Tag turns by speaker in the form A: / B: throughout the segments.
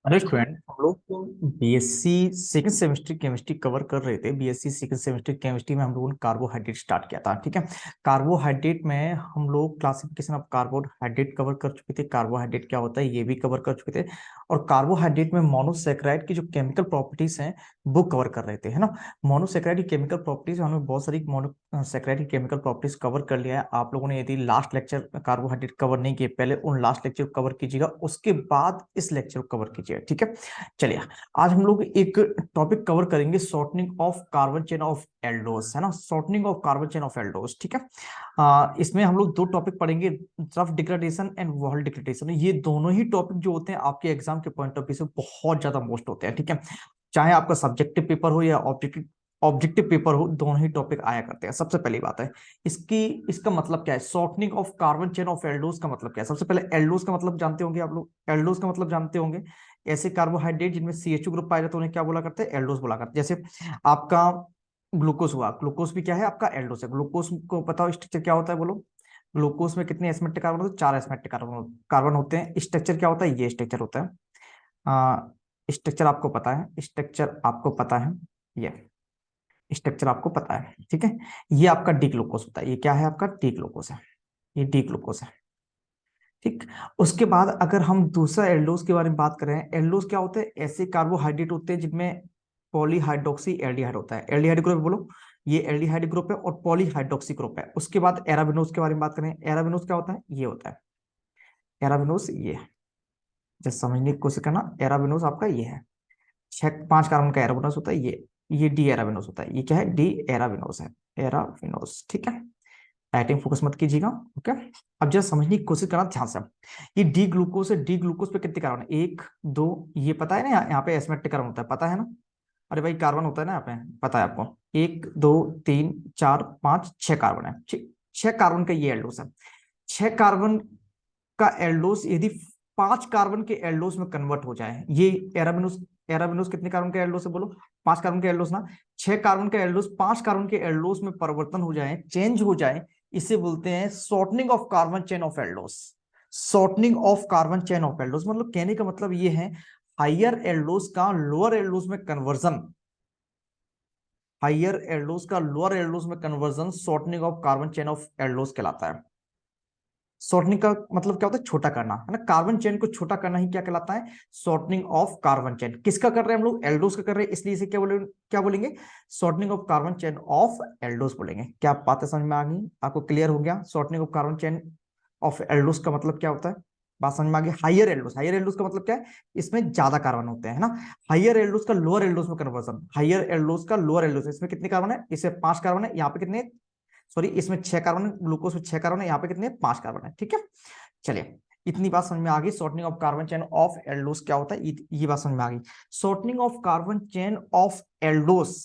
A: अरे फ्रेंड, हम लोग तो BSc second semester chemistry cover कर रहे थे। बीएससी सेकंड सेमेस्टर केमिस्ट्री में हम लोगों ने कार्बोहाइड्रेट स्टार्ट किया था। ठीक है। कार्बोहाइड्रेट में हम लोग क्लासिफिकेशन ऑफ कार्बोहाइड्रेट कवर कर चुके थे। कार्बोहाइड्रेट क्या होता है ये भी कवर कर चुके थे। और कार्बोहाइड्रेट में मोनोसेक्राइड की जो केमिकल प्रॉपर्टीज हैं वो कवर कर रहे थे, है ना। मोनोसेक्राइड की केमिकल प्रॉपर्टीज, हमने बहुत सारी मोनोसेक्राइड की केमिकल प्रॉपर्टीज कवर कर लिया है। आप लोगों ने यदि लास्ट लेक्चर कार्बोहाइड्रेट कवर नहीं किए, पहले उन लास्ट लेक्चर को कवर कीजिएगा, उसके बाद इस लेक्चर को कवर कीजिएगा। ठीक है। चलिए, आज हम लोग एक टॉपिक कवर करेंगे, shortening of carbon chain of Eldhose, है ना। Shortening of carbon chain of Eldhose. ठीक है। इसमें हम लोग दो टॉपिक पढ़ेंगे, rough degradation and wall degradation. ये दोनों ही टॉपिक जो होते हैं आपके एग्जाम के पॉइंट ऑफ व्यू से बहुत ज्यादा मोस्ट होते हैं। ठीक है। चाहे आपका सब्जेक्टिव पेपर हो या ऑब्जेक्टिव ऑब्जेक्टिव पेपर हो, दोनों ही टॉपिक आया करते हैं। सबसे पहली बात है इसकी, इसका मतलब क्या है। Shortening of carbon chain of Eldhose का मतलब क्या है। सबसे पहले एल्डोस का मतलब जानते होंगे आप लोग। एल्डोस का मतलब जानते होंगे, ऐसे कार्बोहाइड्रेट जिनमें CH2 ग्रुप पाया जाता है उन्हें क्या बोला करते हैं, एल्डोस बोला करते हैं। जैसे आपका ग्लूकोज हुआ, ग्लूकोज भी क्या है आपका, एल्डोस है। ग्लूकोज को बताओ स्ट्रक्चर क्या होता है, बोलो। ग्लूकोज में कितने एस्मेटिक कार्बन होते हैं, 4 एस्मेटिक कार्बन होते हैं। स्ट्रक्चर क्या होता है, ये स्ट्रक्चर होता है। स्ट्रक्चर आपको पता है, स्ट्रक्चर आपको पता है, ये स्ट्रक्चर आपको पता है। ठीक है। ये आपका डी ग्लूकोज होता है, ये क्या है आपका, डी ग्लूकोज है, ये डी ग्लूकोज है। ठीक। उसके बाद अगर हम दूसरा एल्डोस के बारे में बात करें, एल्डोस क्या होते हैं, ऐसे कार्बोहाइड्रेट होते हैं जिनमें पॉलीहाइड्रोक्सी एल्डिहाइड होता है। एल्डिहाइड ग्रुप बोलो, ये एल्डिहाइड ग्रुप है और पॉलीहाइड्रोक्सी ग्रुप है। उसके बाद एराबिनोस के बारे में बात करें, एराबिनोस क्या होता है, ये होता है एराबिनोस, ये जैसे समझने की कोशिश करना। एराबिनोस आपका ये है, 5 कार्बन का एराबिनोस होता है, ये डी एराबिनोस होता है। ये क्या है, डी एराबिनोस है, एराबिनोस। ठीक है। राइटिंग फोकस मत कीजिएगा। ओके। अब जरा समझने की कोशिश करना ध्यान से। ये डी ग्लूकोज है, डी ग्लूकोज पे कितने कार्बन है, 1 2, ये पता है ना, यहाँ पे एस्मेटिक कार्बन होता है, पता है ना। अरे भाई कार्बन होता है ना यहाँ पे, पता है आपको। 1 2 3 4 5 6 कार्बन है। 6 कार्बन का ये एल्डोस है। 6 कार्बन का एल्डोस यदि 5 कार्बन के एल्डोस में कन्वर्ट हो जाए, ये एराबिनोस। एराबिनोस कितने कार्बन के एल्डोस है, बोलो। 5 कार्बन के एल्डोस ना। 6 कार्बन के एल्डोस 5 कार्बन के एल्डोस में परिवर्तन हो जाए, चेंज हो जाए, इसे बोलते हैं shortening of carbon chain of Eldhose. Shortening of carbon chain of Eldhose मतलब कहने का मतलब ये है, हाइयर एल्डोस का लोअर एल्डोस में कन्वर्जन, हाइयर एल्डोस का लोअर एल्डोस में conversion shortening of carbon chain of Eldhose कहलाता है। शॉर्टनिंग का मतलब क्या होता है, छोटा करना, है ना। कार्बन चेन को छोटा करना ही क्या कहलाता है, शॉर्टनिंग ऑफ कार्बन चेन। किसका कर रहे हैं हम लोग, एल्डोस का कर रहे हैं, इसलिए इसे क्या बोलेंगे, shortening of carbon chain of Eldhose बोलेंगे। क्या बात है, समझ में आ गई आपको, क्लियर हो गया। Shortening of carbon chain of Eldhose का मतलब क्या होता है, बात समझ में आ गई। हाइयर एल्डोस, हाइयर एल्डोस का मतलब क्या है, इसमें ज्यादा कार्बन होते हैं, है ना। हाइयर एल्डोस का लोअर एल्डोस में कन्वर्जन, हाइयर एल्डोस का लोअर एल्डोस, इसमें कितने कार्बन है, इसमें 5 कार्बन है, यहाँ पे कितने, सॉरी इसमें 6 कार्बन है, ग्लूकोज में 6 कार्बन है, यहाँ पे कितने, 5 कार्बन है। ठीक है। चलिए, इतनी बात समझ में आ गई। Shortening of carbon chain of Eldhose क्या होता है, ये बात समझ में आ गई। Shortening of carbon chain of Eldhose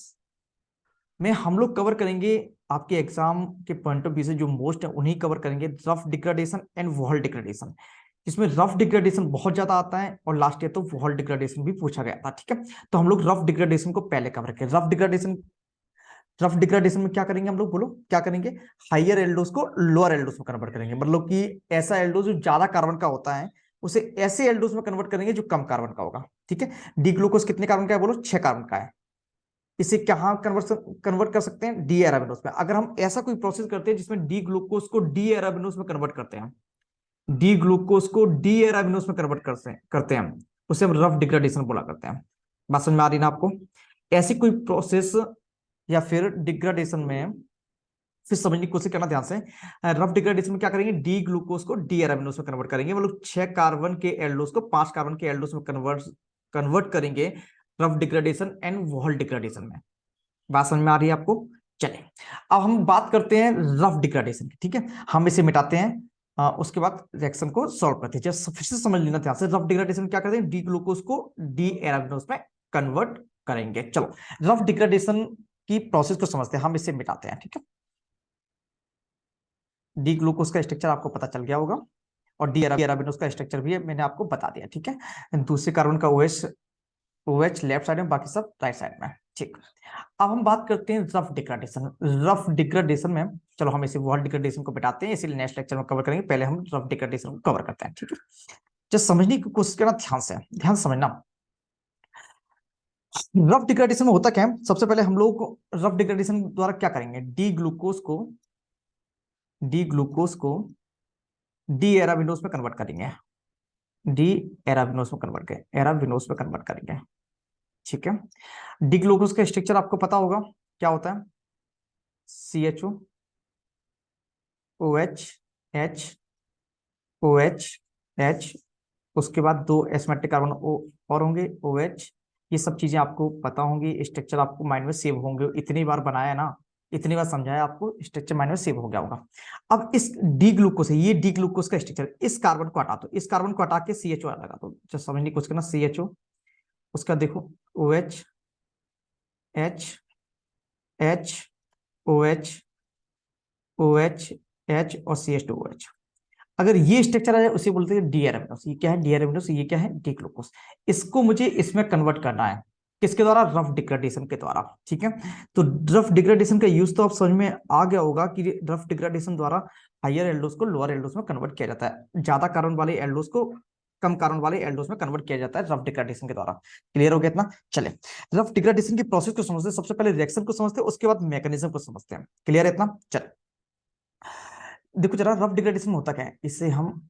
A: में हम लोग कवर करेंगे, आपके एग्जाम के पॉइंट ऑफ व्यू से जो मोस्ट है उन्हीं कवर करेंगे, rough degradation and wall degradation. जिसमें रफ डिग्रेडेशन बहुत ज्यादा आता है और लास्ट ईयर तो वॉल डिग्रेडेशन भी पूछा गया था। ठीक है। तो हम लोग रफ डिग्रेडेशन को पहले कवर करें। रफ डिग्रेडेशन में क्या करेंगे हम लोग, बोलो क्या करेंगे, हाइयर एल्डोस को लोअर एल्डोस में कन्वर्ट करेंगे। मतलब कि ऐसा एल्डोस जो ज्यादा कार्बन का होता है उसे ऐसे एल्डोस में कन्वर्ट करेंगे जो कम कार्बन का होगा। ठीक है। डी ग्लूकोज कितने कार्बन का है, बोलो 6 कार्बन का है। इसे कहाँ कन्वर्ट कर सकते हैं, डी एराबिनोस में। अगर हम ऐसा कोई प्रोसेस करते हैं जिसमें डी ग्लूकोज को डी एराबिनोस में कन्वर्ट करते हैं, डी ग्लूकोज को डी एराबिनोस में कन्वर्ट करते हैं, उसे हम रफ डिग्रेडेशन बोला करते हैं। बात समझ में आ रही ना आपको। ऐसी कोई प्रोसेस या फिर डिग्रेडेशन में, फिर समझने की कोशिश करना ध्यान से। रफ डिग्रेडेशन में क्या करेंगे, डी ग्लूकोज को डी एराबिनोस में कन्वर्ट करेंगे, मतलब 6 कार्बन के एल्डोस को 5 कार्बन के एल्डोस में कन्वर्ट करेंगे, rough degradation and wall degradation में। बात समझ में आ रही है आपको। चले, अब हम बात करते हैं रफ डिग्रेडेशन की। ठीक है। हम इसे मिटाते हैं, उसके बाद रिएक्शन को सॉल्व करते हैं। जब फिर से समझ लेना ध्यान से, रफ डिग्रेडेशन क्या करते हैं, डी ग्लूकोज को डी एराबिनोस में कन्वर्ट करेंगे। चलो, रफ डिग्रेडेशन की प्रोसेस को समझते हैं, हम इसे मिटाते हैं। ठीक है। डी ग्लूकोज का स्ट्रक्चर आपको पता चल गया होगा और डी एराबिनोस का स्ट्रक्चर भी मैंने आपको बता दिया। ठीक है। दूसरे कार्बन का OH, OH लेफ्ट साइड में, बाकी सब राइट साइड में। ठीक। अब हम बात करते हैं रफ डिग्रेडेशन। रफ डिग्रेडेशन में, चलो हम इसे वॉल डिग्रेडेशन को बिठाते हैं, इसीलिए नेक्स्ट लेक्चर में कवर करेंगे, पहले हम रफ डिग्रेडेशन को कवर करते हैं। ठीक है। जब समझने की कोशिश करना ध्यान से, ध्यान से समझना। रफ डिग्रेडेशन में होता क्या है, सबसे पहले हम लोग रफ डिग्रेडेशन द्वारा क्या करेंगे, डी ग्लूकोज को डी एराबिनोस में कन्वर्ट करेंगे, डी एराबिनोस में कन्वर्ट करेंगे, एराबिनोस में कन्वर्ट करेंगे। ठीक है, डी ग्लूकोज का स्ट्रक्चर आपको पता होगा क्या होता है, C H O H H O H H, उसके बाद दो एस्मेटिक कार्बन ओ और होंगे, ओ एच। ये सब चीजें आपको पता होंगी, स्ट्रक्चर आपको माइंड में सेव होंगे, इतनी बार बनाया ना, इतनी बार समझाया आपको, स्ट्रक्चर माइंड में सेव हो गया होगा। अब इस डी ग्लूकोज है, ये डी ग्लूकोज का स्ट्रक्चर, इस कार्बन को हटा दो, इस कार्बन को हटा के सी एच ओ लगा दो, जस्ट समझने की कोशिश करना, सी एच ओ, उसका देखो O H H H O H O H H और C H two O H. अगर ये स्ट्रक्चर आ जाए उसे बोलते हैं डी एराबिनोस। ये क्या है, डी एराबिनोस, ये क्या है, डी ग्लूकोज। इसको मुझे इसमें कन्वर्ट करना है, किसके द्वारा, रफ डिग्रेडेशन के द्वारा। ठीक है, तो रफ डिग्रेडेशन का यूज तो आप समझ में आ गया होगा कि रफ डिग्रेडेशन द्वारा हायर एल्डोस को लोअर एल्डोस में कन्वर्ट किया जाता है, ज्यादा कार्बन वाले एल्डोस को कम कार्बन वाले एल्डोस में कन्वर्ट किया जाता है रफ डिग्रेडेशन के द्वारा। क्लियर हो गया इतना? चले, रफ डिग्रेडेशन की प्रोसेस को समझते हैं, सबसे पहले रिएक्शन को समझते हैं, उसके बाद मैकेनिज्म को समझते हैं। क्लियर है इतना? चल देखो जरा, रफ डिग्रेडेशन होता क्या है, इससे हम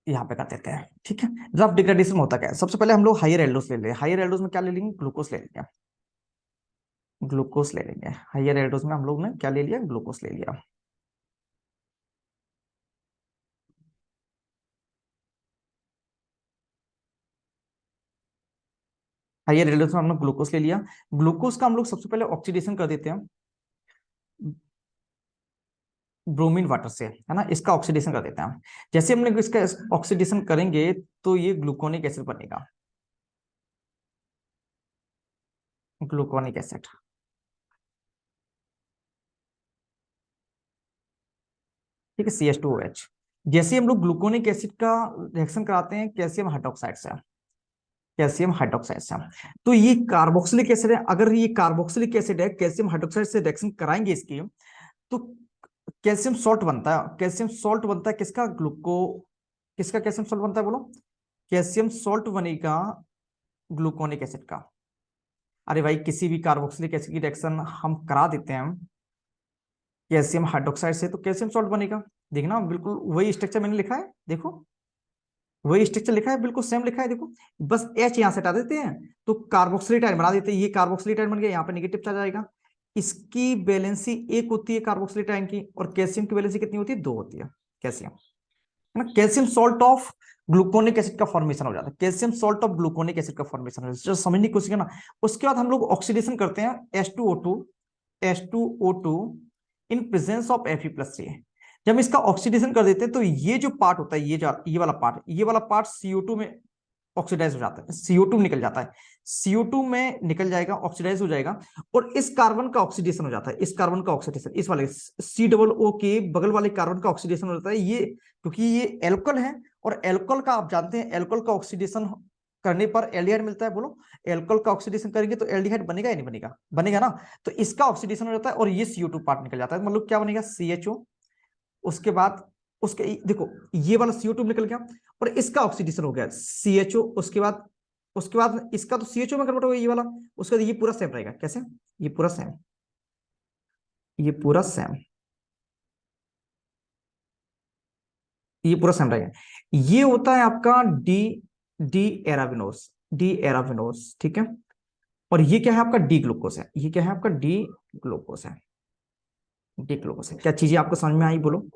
A: यहाँ पे कर देते हैं। ठीक है, रफ डिग्रेडेशन में होता क्या है, सबसे पहले हम लोग हायर एल्डोस ले लेंगे, हायर एल्डोस में क्या ले लेंगे, ग्लूकोज ले लेंगे, ग्लूकोज ले लेंगे। हायर एल्डोस में हम लोग ने क्या ले लिया, ग्लूकोज ले लिया। हायर एल्डोस में हमने ग्लूकोज ले लिया। ग्लूकोज का हम लोग सबसे पहले ऑक्सीडेशन कर देते हैं ब्रोमीन वाटर से, है ना, इसका ऑक्सीडेशन कर देते हैं। जैसे हमने इसका ऑक्सीडेशन करेंगे तो ये ग्लूकोनिक एसिड बनेगा, ग्लूकोनिक एसिड। ठीक है, C H two O H. जैसे हम लोग ग्लूकोनिक एसिड का रिएक्शन कराते हैं कैल्शियम हाइड्रोक्साइड से, कैल्शियम हाइड्रोक्साइड से, तो ये कार्बोक्सिलिक एसिड है। अगर ये कार्बोक्सिलिक एसिड है, कैल्शियम हाइड्रोक्साइड से रिएक्शन कराएंगे इसकी, तो कैल्शियम सॉल्ट बनता है। कैल्शियम सॉल्ट बनता है किसका, किसका कैल्शियम सॉल्ट बनता है बोलो, कैल्शियम सॉल्ट बनेगा ग्लूकोनिक एसिड का। अरे भाई, किसी भी कार्बोक्सिलिक एसिड की रिएक्शन हम करा देते हैं कैल्शियम हाइड्रोक्साइड से, तो कैल्शियम सॉल्ट बनेगा। देखना बिल्कुल वही स्ट्रक्चर मैंने लिखा है, देखो वही स्ट्रक्चर लिखा है, बिल्कुल सेम लिखा है, देखो बस एच यहां से हटा देते हैं तो कार्बोक्सिलिक आयन बना देते हैं। ये कार्बोक्सिलिक आयन बन गया, यहाँ पे नेगेटिव चार्ज आएगा। इसकी वैलेंसी एक होती है कार्बोक्सिलिक आयन की, और कैल्शियम की वैलेंसी कितनी होती है, दो होती है। कैल्शियम, है ना, calcium salt of gluconic acid का फॉर्मेशन हो जाता है, calcium salt of gluconic acid का फॉर्मेशन हो जाता है। समझने की कोशिश करना। उसके बाद हम लोग ऑक्सीडेशन करते हैं H2O2, H2O2 in presence of Fe+3। जब हम इसका ऑक्सीडेशन कर देते हैं तो ये जो पार्ट होता है, ये वाला पार्ट CO2 में ऑक्सीडाइज हो जाता है, CO2 निकल जाता है, CO2 में निकल जाएगा, ऑक्सीडाइज हो जाएगा, और इस कार्बन का ऑक्सीडेशन हो जाता है, इस कार्बन का ऑक्सीडेशन, इस वाले COO के बगल वाले कार्बन का ऑक्सीडेशन हो जाता है। ये क्योंकि ये एल्कोहल है, और एल्कोहल का आप जानते हैं, एल्कोहल का ऑक्सीडेशन करने पर एल्डिहाइड मिलता है। बोलो, एल्कोहल का ऑक्सीडेशन करेंगे तो एल्डिहाइड बनेगा या नहीं बनेगा, बनेगा ना। तो इसका ऑक्सीडेशन हो जाता है और ये CO2 पार्ट निकल जाता है, मतलब क्या बनेगा, CHO। उसके बाद उसके देखो, ये वाला CO2 निकल गया और इसका ऑक्सीडेशन हो गया CHO। उसके बाद इसका तो CHO में कन्वर्ट हो गया ये वाला। उसके बाद ये पूरा सेम रहेगा, कैसे, ये पूरा सेम, ये पूरा सेम, ये पूरा सेम रहेगा। ये होता है आपका डी डी एराबिनोस, डी एराबिनोस। ठीक है, और ये क्या है आपका, डी ग्लूकोस है। ये क्या है आपका, डी ग्लूकोस है, डी ग्लूकोस है। क्या चीजें आपको समझ में आई, बोलो,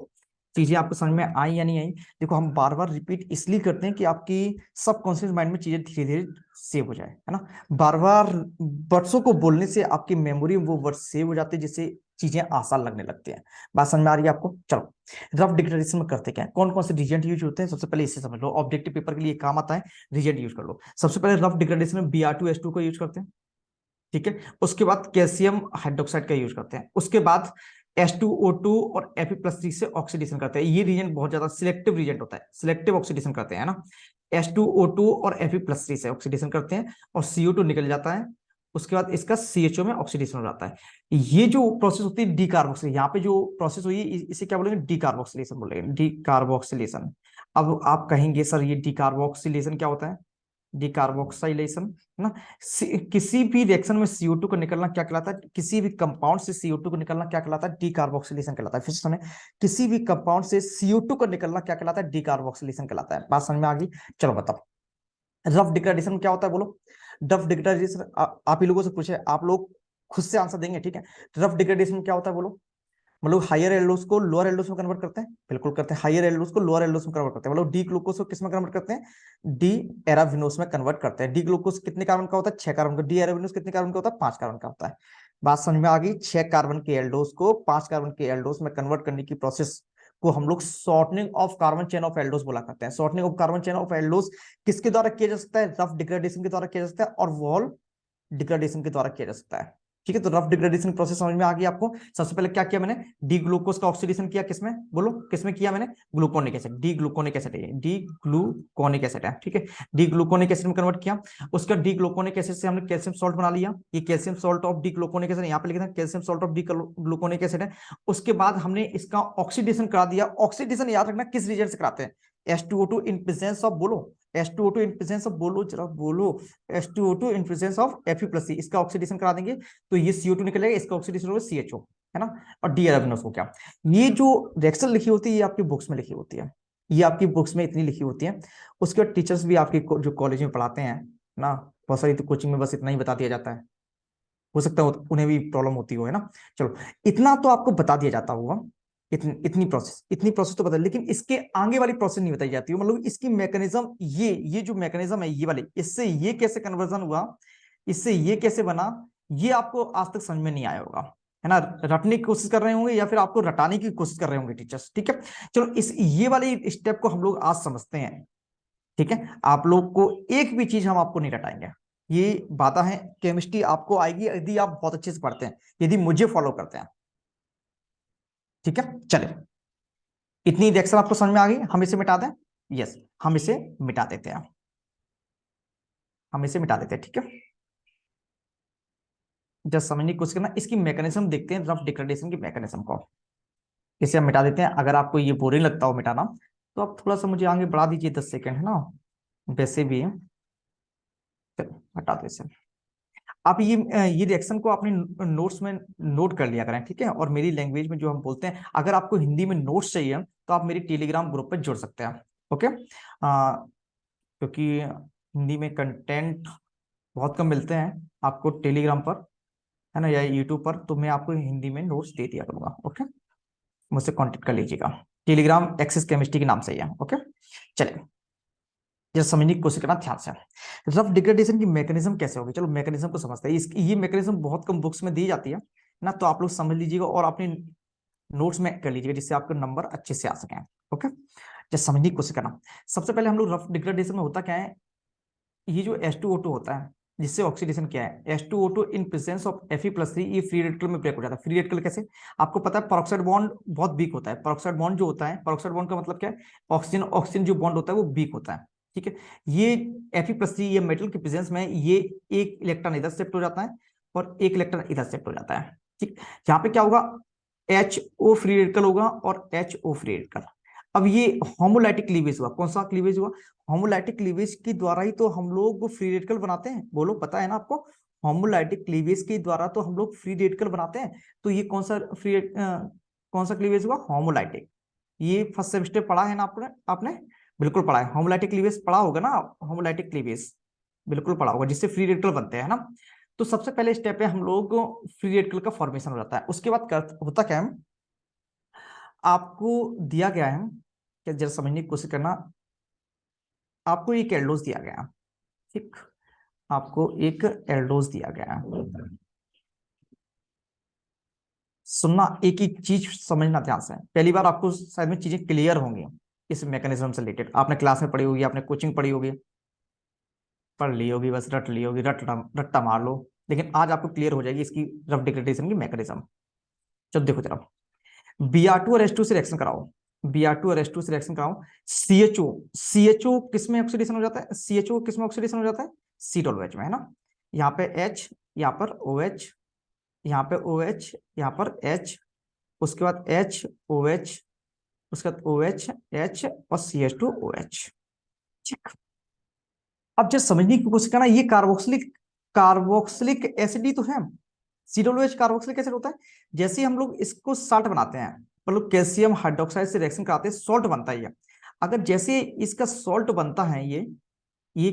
A: चीजें आपको समझ में आई या नहीं आई? देखो, हम बार बार रिपीट इसलिए करते हैं कि आपकी सबकॉन्शियस माइंड में चीजें धीरे धीरे सेव हो जाए, है ना। बार बार वर्ड्सों को बोलने से आपकी मेमोरी में वो वर्ड सेव हो जाते हैं, जिससे चीजें आसान लगने लगती हैं। बात समझ में आ रही है आपको? चलो, रफ डिक्लेरेशन में करते क्या है, कौन कौन से रीजेंट यूज होते हैं, सबसे पहले इसे समझ लो। ऑब्जेक्टिव पेपर के लिए काम आता है, रीजेंट यूज कर लो। सबसे पहले रफ डिक्लेरेशन में Br2S2 को यूज करते हैं। ठीक है, उसके बाद कैल्शियम हाइड्रोक्साइड का यूज करते हैं। उसके बाद H2O2 और Fe+3 से ऑक्सीडेशन करते हैं। ये रीजन बहुत ज्यादा सिलेक्टिव रीजन होता है, सिलेक्टिव ऑक्सीडेशन करते हैं ना। H2O2 और Fe+3 से ऑक्सीडेशन करते हैं और CO2 निकल जाता है। उसके बाद इसका CHO में ऑक्सीडेशन हो जाता है। ये जो प्रोसेस होती है डीकार्बोक्सिलेशन, यहाँ पे जो प्रोसेस हुई है इसे क्या बोलेंगे, डीकार्बोक्सिलेशन बोलेंगे, डीकार्बोक्सिलेशन। अब आप कहेंगे सर ये डीकार्बोक्सिलेशन क्या होता है, डिकार्बोक्साइलेशन, है ना। किसी भी रिएक्शन में CO2 को निकलना क्या कहलाता है, किसी भी कंपाउंड से CO2 को निकलना क्या कहलाता है, डिकार्बोक्सिलेशन कहलाता है। फिर से सुने, किसी भी कंपाउंड से CO2 को निकलना क्या कहलाता है, डिकार्बोक्सिलेशन कहलाता है। बात समझ में आ गई? चलो बताओ, रफ डिग्रेडेशन क्या होता है, बोलो। रफ डिग्रेडेशन आप ही लोगों से पूछे, आप लोग खुद से आंसर देंगे, ठीक है। रफ डिग्रेडेशन क्या होता है, बोलो। मतलब हायर एल्डोस को लोअर एल्डोस में कन्वर्ट करते हैं, बिल्कुल करते हैं। हायर एल्डोस को लोअर एल्डोस में कन्वर्ट करते हैं, मतलब डी ग्लूकोज को किस में कन्वर्ट करते हैं, डी एराविनोस में कन्वर्ट करते हैं। डी ग्लूकोज कितने कार्बन का होता है, 6 कार्बन का। डी एराविनोस कितने कार्बन का होता है, 5 कार्बन का होता है। बात समझ में आ गई? 6 कार्बन के एल्डोस को 5 कार्बन के एल्डोस में कन्वर्ट करने की प्रोसेस को हम लोग shortening of carbon chain of Eldhose बोला करते हैं। Shortening of carbon chain of Eldhose किसके द्वारा किया जा सकता है, रफ डिग्रेडेशन के द्वारा किया जा सकता है, और वॉल डिग्रेडेशन के द्वारा किया जा सकता है। ठीक है, तो रफ डिग्रेडेशन प्रोसेस समझ में आ गई आपको। सबसे पहले क्या किया मैंने, डी ग्लूकोज का ऑक्सीडेशन किया, किसमें, बोलो किसमें किया मैंने, gluconic acid. D gluconic acid है, डी ग्लूकोनिक एसिड है, ठीक है। डी ग्लूकोनिक एसिड में कन्वर्ट किया। उसका डी ग्लूकोनिक एसिड से हमने कैल्शियम सॉल्ट बना लिया। ये calcium salt of D gluconic acid, यहाँ पे लिखा था calcium salt of D gluconic acid है। उसके बाद हमने इसका ऑक्सीडेशन करा दिया। ऑक्सीडेशन याद रखना किस रीजन से कराते हैं, H2O2 इन प्रेजेंस ऑफ, बोलो H2O2 इन प्रेजेंस ऑफ, बोलो जरा बोलो, H2O2 in presence of Fe+C। इसका ऑक्सीडेशन करा देंगे तो ये CO2 निकलेगा, इसका ऑक्सीडेशन होगा CHO, है ना। और डी एराबिनोस को क्या, ये जो रिएक्शन लिखी होती है ये आपकी बुक्स में लिखी होती है, ये आपकी बुक्स में इतनी लिखी होती है। उसके बाद टीचर्स भी आपके जो कॉलेज में पढ़ाते हैं ना, बहुत सारी तो कोचिंग में बस इतना ही बता दिया जाता है, हो सकता है उन्हें भी प्रॉब्लम होती हो, है ना। चलो, इतना तो आपको बता दिया जाता होगा, इतनी प्रोसेस तो बता, लेकिन इसके आगे वाली प्रोसेस नहीं बताई जाती है। मतलब इसकी मैकेनिज्म, ये जो मैकेनिज्म है ये वाली, इससे ये कैसे कन्वर्जन हुआ, इससे ये कैसे बना, ये आपको आज तक समझ में नहीं आया होगा, है ना। रटने की कोशिश कर रहे होंगे या फिर आपको रटाने की कोशिश कर रहे होंगे टीचर्स, ठीक है। चलो, इस ये वाली स्टेप को हम लोग आज समझते हैं, ठीक है। आप लोग को एक भी चीज हम आपको नहीं रटाएंगे, ये बातें हैं। केमिस्ट्री आपको आएगी यदि आप बहुत अच्छे से पढ़ते हैं, यदि मुझे फॉलो करते हैं, ठीक है। चले, इतनी रिएक्शन आपको समझ में आ गई, हम इसे मिटा दें, यस हम इसे मिटा देते हैं, हम इसे मिटा देते हैं, ठीक है। जस्ट समझने की कोशिश करना, इसकी मैकेनिज्म देखते हैं, रफ डिग्रेडेशन की मैकेनिज्म को। इसे हम मिटा देते हैं। अगर आपको ये बोरिंग लगता हो मिटाना, तो आप थोड़ा सा मुझे आगे बढ़ा दीजिए 10 सेकेंड, है ना। वैसे भी चलो हटा दो इसे। आप ये रिएक्शन को अपने नोट्स में नोट कर लिया करें, ठीक है। और मेरी लैंग्वेज में जो हम बोलते हैं, अगर आपको हिंदी में नोट्स चाहिए तो आप मेरी टेलीग्राम ग्रुप पर जुड़ सकते हैं, ओके। क्योंकि हिंदी में कंटेंट बहुत कम मिलते हैं आपको टेलीग्राम पर, है ना, या यूट्यूब पर, तो मैं आपको हिंदी में नोट्स दे दिया करूंगा, ओके। मुझसे कांटेक्ट कर लीजिएगा, टेलीग्राम एक्सेस केमिस्ट्री के नाम से ही है, ओके। चलिए, जरा समझने की कोशिश करना ध्यान से। रफ डिग्रेडेशन की मैकेनिज्म कैसे होगी, चलो मैकेनिज्म को समझते हैं। इसकी ये मैकेनिज्म बहुत कम बुक्स में दी जाती है ना, तो आप लोग समझ लीजिएगा और अपने नोट्स में कर लीजिएगा, जिससे आपके नंबर अच्छे से आ सके, ओके। जब समझने की कोशिश करना, सबसे पहले हम लोग रफ डिग्रेडेशन में होता क्या है, ये जो H2O2 होता है, जिससे ऑक्सीडेशन क्या है, H2O2 in presence of Fe+3, ये फ्री रेडिकल में ब्रेक हो जाता है। फ्री रेडिकल कैसे, आपको पता है पेरोक्साइड बॉन्ड बहुत वीक होता है। पेरोक्साइड बॉन्ड जो होता है, पेरोक्साइड बॉन्ड का मतलब क्या है, ऑक्सीजन ऑक्सीजन जो बॉन्ड होता है वो वीक होता है, ठीक है। ये Fe+3 ये मेटल के प्रेजेंस में ये एक इलेक्ट्रॉन इधर शिफ्ट हो जाता है और एक इलेक्ट्रॉन इधर शिफ्ट हो जाता है, ठीक। यहाँ पे क्या होगा, HO फ्री रेडिकल होगा और HO फ्री रेडिकल। अब ये होमोलाइटिक क्लीवेज हुआ, कौन सा क्लीवेज हुआ, होमोलाइटिक क्लीवेज के द्वारा ही तो हम लोग फ्री रेडिकल बनाते हैं, बोलो पता है ना आपको। होमोलाइटिक क्लीवेज के द्वारा तो हम लोग फ्री रेडिकल बनाते हैं। तो ये कौन सा क्लीवेज हुआ, होमोलाइटिक। ये फर्स्ट सेमेस्टर पढ़ा है ना आपने, आपने बिल्कुल पढ़ा है, होमोलाइटिक क्लीवेज पढ़ा होगा ना, होमोलाइटिक क्लीवेज बिल्कुल पढ़ा होगा, जिससे फ्री रेडिकल बनते हैं, है ना। तो सबसे पहले स्टेप पे हम लोग फ्री रेडिकल का फॉर्मेशन हो जाता है। उसके बाद होता क्या है, आपको दिया गया है, क्या जरा समझने की कोशिश करना, आपको एक एल्डोज दिया गया, ठीक। आपको एक एल्डोज दिया गया है, सुनना, एक ही चीज समझना ध्यान से। पहली बार आपको शायद में चीजें क्लियर होंगी इस मैकेनिज्म से रिलेटेड, आपने क्लास में पढ़ी होगी, आपने कोचिंग पढ़ी होगी, पढ़ ली होगी, बस रट ली होगी, रट्टा मार लो, लेकिन आज आपको क्लियर हो जाएगी इसकी रफ डिग्रेडेशन की मैकेनिज्म। चलो देखो जरा, Br2 और H2 से रिएक्शन कराओ, Br2 और H2 से रिएक्शन कराओ, CHO किस में ऑक्सीडेशन हो जाता है, CHO किस में ऑक्सीडेशन हो जाता है, C-OH में, है ना। यहाँ पे H, यहाँ पर OH, यहाँ पे OH, यहाँ पर H, उसके बाद HOH, उसके बाद OH H और CH2OH, ठीक। अब जब समझने की कोशिश करना, ये कार्बोक्सिलिक एसिड ही तो है, COOH कार्बोक्सिलिक एसिड होता है। जैसे हम लोग इसको साल्ट बनाते हैं, मतलब कैल्शियम हाइड्रोक्साइड से रिएक्शन कराते हैं, सॉल्ट बनता है ये। अगर जैसे इसका सॉल्ट बनता है, ये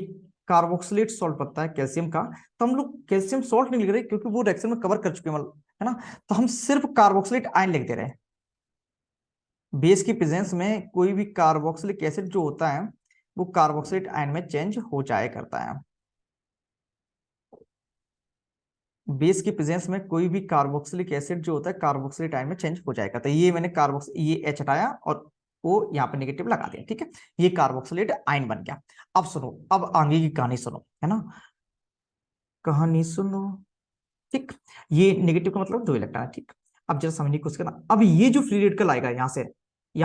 A: कार्बोक्सिलेट सॉल्ट बनता है कैल्शियम का, तो हम लोग कैल्शियम सॉल्ट नहीं लिख रहे क्योंकि वो रिएक्शन में कवर कर चुके हैं, मतलब है ना। तो हम सिर्फ कार्बोक्सिलेट आयन लिख दे रहे हैं। बेस की प्रेजेंस में कोई भी कार्बोक्सिलिक एसिड जो होता है वो कार्बोक्सिलेट आयन में चेंज हो जाया करता है। बेस की प्रेजेंस में कोई भी कार्बोक्सिलिक एसिड जो होता है कार्बोक्सिलेट आयन में चेंज हो जाएगा। तो ये मैंने ये H हटाया और वो यहाँ पे नेगेटिव लगा दिया, ठीक है। ये कार्बोक्सिलेट आयन बन गया। अब सुनो, अब आगे की कहानी सुनो, है ना, कहानी सुनो, ठीक। ये नेगेटिव का मतलब 2 इलेक्ट्रॉन है, ठीक। अब जरा समझने की कोशिश करना, अब ये जो फ्री रेडिकल आएगा यहाँ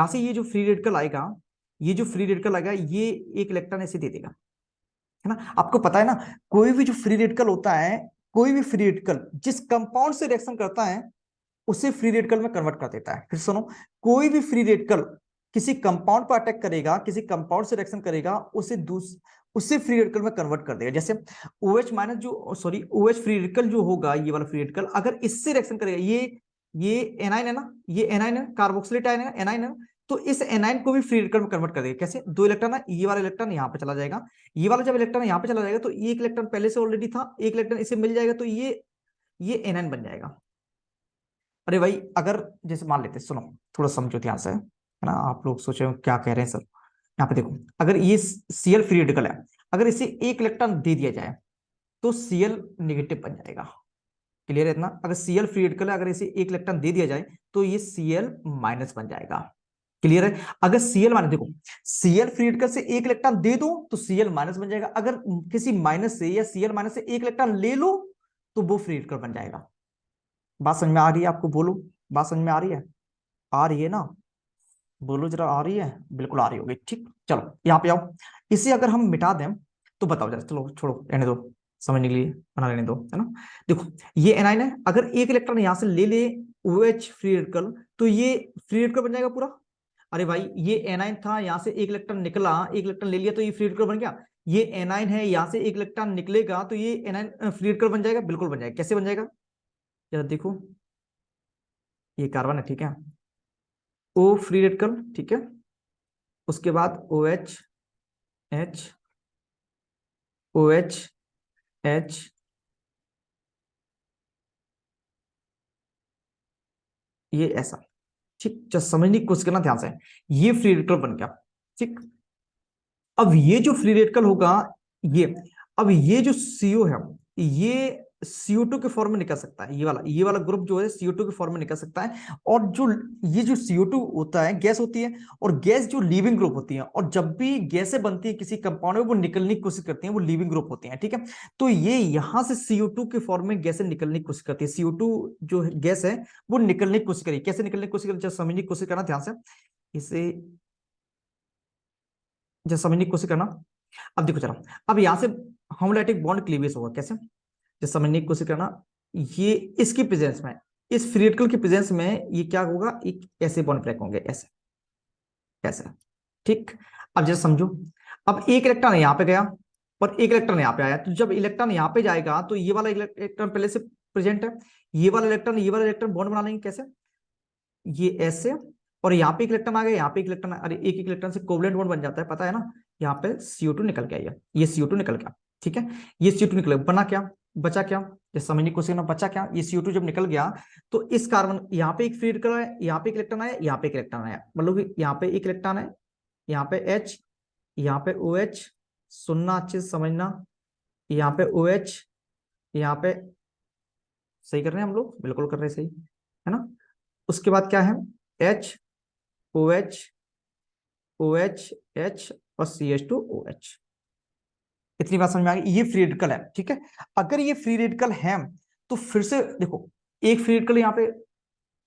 A: से ये जो फ्री रेडिकल आएगा, ये जो फ्री रेडिकल आएगा, ये 1 इलेक्ट्रॉन ऐसे दे देगा, है ना। आपको पता है ना, कोई भी जो फ्री रेडिकल होता है, कोई भी फ्री रेडिकल जिस कंपाउंड से रिएक्शन करता है उसे फ्री रेडिकल में कन्वर्ट कर देता है। फिर सुनो, कोई भी फ्री रेडिकल किसी कंपाउंड पर अटैक करेगा, किसी कंपाउंड से रिएक्शन करेगा, उसे फ्री रेडिकल में कन्वर्ट कर देगा। जैसे OH माइनस जो सॉरी OH फ्री रेडिकल जो होगा, ये वाला फ्री रेडिकल अगर इससे रिएक्शन करेगा, ये एनाइन है ना, ये एनाइन है, कार्बोक्सिलेट आयन है, एनाइन है, तो इस एनाइन को भी फ्री रेडिकल में कन्वर्ट कर देगा। कैसे? 2 इलेक्ट्रॉन है, ये वाला इलेक्ट्रॉन यहाँ पे चला जाएगा, ये वाला जब इलेक्ट्रॉन यहाँ पे चला जाएगा तो 1 इलेक्ट्रॉन पहले से ऑलरेडी था, 1 इलेक्ट्रॉन इसे मिल जाएगा, तो ये एनाइन बन जाएगा। अरे भाई, अगर जैसे मान लेते, सुनो थोड़ा समझो ध्यान से, है ना, आप लोग सोचे क्या कह रहे हैं सर। यहाँ पे देखो, अगर ये Cl फ्री रेडिकल है, अगर इसे 1 इलेक्ट्रॉन दे दिया जाए तो Cl नेगेटिव बन जाएगा। क्लियर है इतना? अगर Cl फ्री रेडिकल है, अगर इसे 1 इलेक्ट्रॉन दे दिया जाए तो ये Cl माइनस बन जाएगा। क्लियर है? अगर Cl माइनस, देखो Cl फ्री रेडिकल से 1 इलेक्ट्रॉन दे दो तो Cl माइनस बन जाएगा। अगर किसी माइनस से या Cl माइनस से 1 इलेक्ट्रॉन ले लो तो वो फ्री रेडिकल बन जाएगा। बात समझ में आ रही है आपको? बोलो, बात समझ में आ रही है? आ रही है ना? बोलो जरा, आ रही है? बिल्कुल आ रही होगी, ठीक। चलो यहाँ पे आओ, इसे अगर हम मिटा दें तो बताओ जरा, चलो छोड़ो, रहने दो, समझने के लिए बना लेने दो, है ना। देखो, ये एनाइन है, अगर 1 इलेक्ट्रॉन यहां से ले ले OH फ्री रेडिकल तो ये फ्री रेडिकल बन जाएगा पूरा। अरे भाई, ये एनाइन था, यहां से 1 इलेक्ट्रॉन निकला, 1 इलेक्ट्रॉन ले लिया तो ये फ्री रेडिकल बन गया। ये एनाइन है, यहां से 1 इलेक्ट्रॉन निकलेगा तो ये एनाइन फ्री रेडिकल बन जाएगा, बिल्कुल बन जाएगा। कैसे बन जाएगा जरा देखो, ये कार्बन है, ठीक है, O फ्री रेडिकल, ठीक है, उसके बाद OH H OH H, ये ऐसा, ठीक। जब समझने की कोशिश करना ध्यान से, ये फ्री रेडिकल बन गया, ठीक। अब ये जो फ्री रेडिकल होगा, ये अब ये जो CO है, ये CO2 के फॉर्म में निकल सकता है, ये वाला ग्रुप जो है CO2 के फॉर्म में निकल सकता है। और जो ये जो CO2 होता है, गैस होती है, और गैस जो लिविंग ग्रुप होती है, और जब भी गैसें बनती है किसी कंपाउंड में वो निकलने की कोशिश करती हैं, वो लिविंग ग्रुप होती हैं, ठीक है। तो ये यहां से CO2 के फॉर्म में गैसें निकलने की कोशिश करती है, CO2 जो गैस है वो निकलने की कोशिश करी। कैसे निकलने की कोशिश करी, जब समझने की कोशिश करना ध्यान से, इसे जब समझने की कोशिश करना। अब देखो जरा, अब यहां से होमोलैटिक बॉन्ड क्लीवेज होगा। कैसे? जब समझने की कोशिश करना, ये इसकी प्रेजेंस में, इस फ्री रेडिकल की प्रेजेंस में ये क्या होगा, एक ऐसे बॉन्ड ब्रेक होंगे, ऐसे ऐसे, ठीक। अब जरा समझो, अब 1 इलेक्ट्रॉन यहाँ पे गया और 1 इलेक्ट्रॉन यहाँ पे आया, तो जब इलेक्ट्रॉन यहाँ पे जाएगा तो ये वाला इलेक्ट्रॉन पहले से प्रेजेंट है, ये वाला इलेक्ट्रॉन बॉन्ड बना लेंगे। कैसे? ये ऐसे, और यहाँ पे 1 इलेक्ट्रॉन आ गया, यहाँ पे 1 इलेक्ट्रॉन, अरे एक एक इलेक्ट्रॉन से कोवलेंट बॉन्ड बन जाता है, पता है ना। यहाँ पे CO2 निकल गया, ये CO2 निकल गया, ठीक है। ये CO2 निकल गया, बना क्या, बचा क्या, जैसे समझने की कोशिश करना, बचा क्या, ये CO2 जब निकल गया तो इस कार्बन, यहाँ पे एक फ्री रेडिकल है, यहाँ पे 1 इलेक्ट्रॉन आया, यहाँ पे 1 इलेक्ट्रॉन आया, मतलब कि यहाँ पे 1 इलेक्ट्रॉन है, यहाँ पे H, यहाँ पे OH, सुनना अच्छे से समझना, यहाँ पे OH, यहाँ पे, सही कर रहे हैं हम लोग, बिल्कुल कर रहे हैं सही, है ना। उसके बाद क्या है, H OH OH H और CH2OH। इतनी बात समझ में आ गई? ये फ्री रेडिकल है, ठीक है। अगर ये फ्री रेडिकल है तो फिर से देखो, एक फ्री रेडिकल यहाँ पे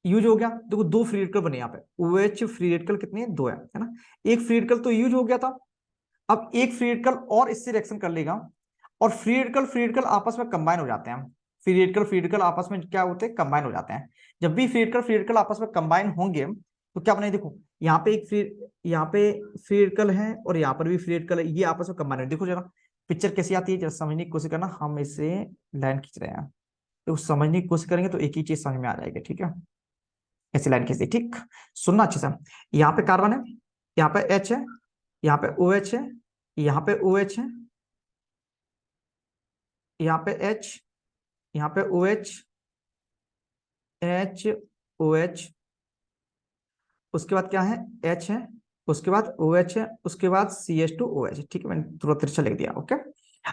A: यूज हो गया, देखो 2 फ्री रेडिकल बने यहाँ पे, OH फ्री रेडिकल कितने हैं, 2 है ना। एक फ्री रेडिकल तो यूज हो गया था, अब एक फ्री रेडिकल और इससे रिएक्शन कर लेगा, और फ्री रेडिकल आपस में कंबाइन हो जाते हैं। फ्री रेडिकल आपस में क्या होते हैं, कंबाइन हो जाते हैं। जब भी फ्री रेडिकल आपस में कंबाइन होंगे तो क्या बने, देखो यहाँ पे फ्री रेडिकल है और यहाँ पर भी फ्री रेडिकल है, ये आपस में कंबाइन है, देखो जरा, पिक्चर कैसी आती है जरा समझने की कोशिश करना। हम इसे लाइन खींच रहे हैं, तो समझने की कोशिश करेंगे तो एक ही चीज समझ में आ जाएगी, ठीक है। ऐसी लाइन खींचती, ठीक। सुनना अच्छे से। यहाँ पे कार्बन है, यहाँ पे एच है, यहाँ पे ओ एच है, यहाँ पे ओ एच है, यहाँ पे एच, यहाँ पे O H, H, O H, उसके बाद क्या है, एच है, उसके बाद ओ एच है, उसके बाद C H two O H, ठीक है। मैंने तुरंत तिरछा लिख दिया, ओके।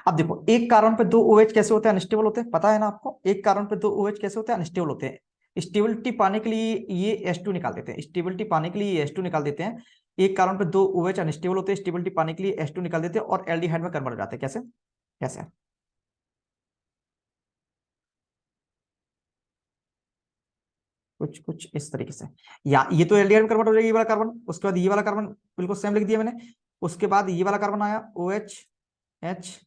A: अब देखो एक कार्बन पे दो ओ एच कैसे होते हैं, अनस्टेबल होते हैं, पता है ना आपको। एक कार्बन पे दो ओ एच कैसे होते हैं, अनस्टेबल होते हैं। स्टेबिलिटी पाने के लिए ये H2 निकाल देते हैं, स्टेबिलिटी पाने के लिए ये H2 निकाल देते हैं। एक कार्बन पे दो ओ एच अनस्टेबल होते हैं, स्टेबिलिटी पाने के लिए H2 निकाल देते हैं और एल्डिहाइड में कन्वर्ट हो जाते हैं। कैसे, कैसे? कुछ कुछ इस तरीके से। या ये तो एल्डिहाइड में कन्वर्ट हो जाएगा ये वाला कार्बन, उसके बाद ये वाला कार्बन, बिल्कुल सेम लिख दिया मैंने। उसके बाद ये वाला कार्बन आया ओ एच, एच,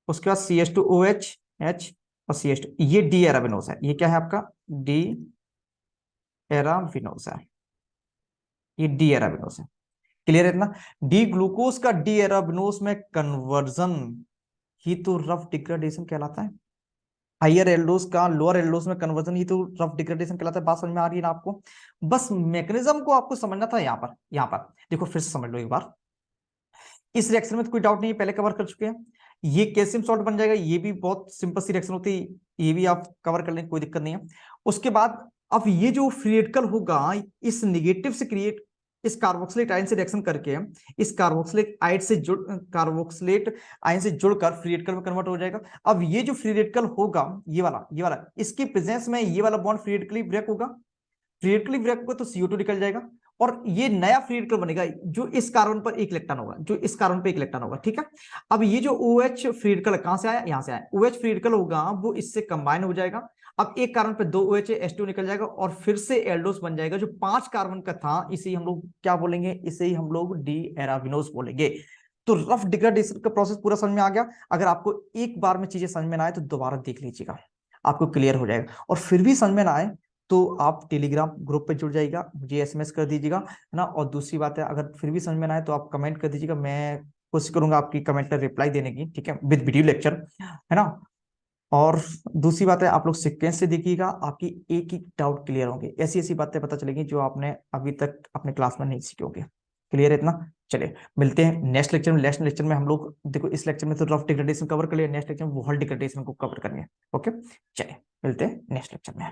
A: उसके बाद C H two O H, H, और सी एच टू, ये डी एराबिनोस है। ये क्या है आपका, डी एराबिनोस है, ये डी एराबिनोस है। क्लियर है इतना। डी ग्लूकोज का डी एराबिनोस में कन्वर्जन ही तो रफ डिग्रेडेशन कहलाता है। हाइयर एल्डोस का लोअर एल्डोस में कन्वर्जन ही तो रफ डिग्रेडेशन कहलाता है। बात समझ में आ रही है ना आपको। बस मैकेनिज्म को आपको समझना था। यहाँ पर, यहाँ पर देखो फिर से समझ लो एक बार। इस रिएक्शन में तो कोई डाउट नहीं है, पहले कवर कर चुके हैं। ये कैल्शियम सॉल्ट बन जाएगा, ये भी बहुत सिंपल सी रिएक्शन होती है, ये भी आप कवर कर लेंगे, कोई दिक्कत नहीं है। उसके बाद अब ये जो फ्री रेडिकल होगा, इस निगेटिव से क्रिएट, इस कार्बोक्सिलेट आयन से रिएक्शन करके इस कार्बोक्सिलेट आयन से जुड़, कार्बोक्सिलेट आयन से जुड़कर फ्री रेडिकल में कन्वर्ट हो जाएगा। अब ये जो फ्री रेडिकल होगा, ये वाला इसकी प्रेजेंस में ये वाला बॉन्ड फ्री रेडिकली ब्रेक होगा। फ्री रेडिकल ब्रेक होगा तो CO2 निकल जाएगा, और ये नया फ्री रेडिकल बनेगा जो इस कार्बन पर एक इलेक्ट्रॉन होगा, जो इस कार्बन पर एक इलेक्ट्रॉन होगा, ठीक है। अब ये जो OH फ्री रेडिकल कहां से आया, यहां से आया। OH फ्री रेडिकल होगा वो इससे कंबाइन हो जाएगा। अब एक कार्बन पे दो OH है, H2 निकल जाएगा और फिर से एल्डोस बन जाएगा। जो 5 कार्बन का था इसे हम लोग क्या बोलेंगे, इसे ही हम लोग डी एराबिनोस बोलेंगे। तो रफ डिग्रेडेशन का प्रोसेस पूरा समझ में आ गया। अगर आपको एक बार में चीजें समझ में ना आए तो दोबारा देख लीजिएगा, आपको क्लियर हो जाएगा। और फिर भी समझ में ना आए तो आप टेलीग्राम ग्रुप पे जुड़ जाइएगा, मुझे SMS कर दीजिएगा, है ना। और दूसरी बात है, अगर फिर भी समझ में ना आए तो आप कमेंट कर दीजिएगा, मैं कोशिश करूंगा आपकी कमेंट पर रिप्लाई देने की, ठीक है, विद वीडियो लेक्चर, है ना। और दूसरी बात है, आप लोग सीक्वेंस से देखिएगा, आपकी एक एक डाउट क्लियर होंगे। ऐसी ऐसी बातें पता चलेंगी जो आपने अभी तक अपने क्लास में नहीं सीखे होंगे। क्लियर है इतना। चलिए मिलते हैं नेक्स्ट लेक्चर में। नेक्स्ट लेक्चर में हम लोग देखो, इस लेक्चर में तो रफ डिग्रेडेशन कवर कर लिया, नेक्स्ट लेक्चर में वॉल डिग्रेडेशन को कवर करेंगे। ओके, चलिए मिलते हैं नेक्स्ट लेक्चर में।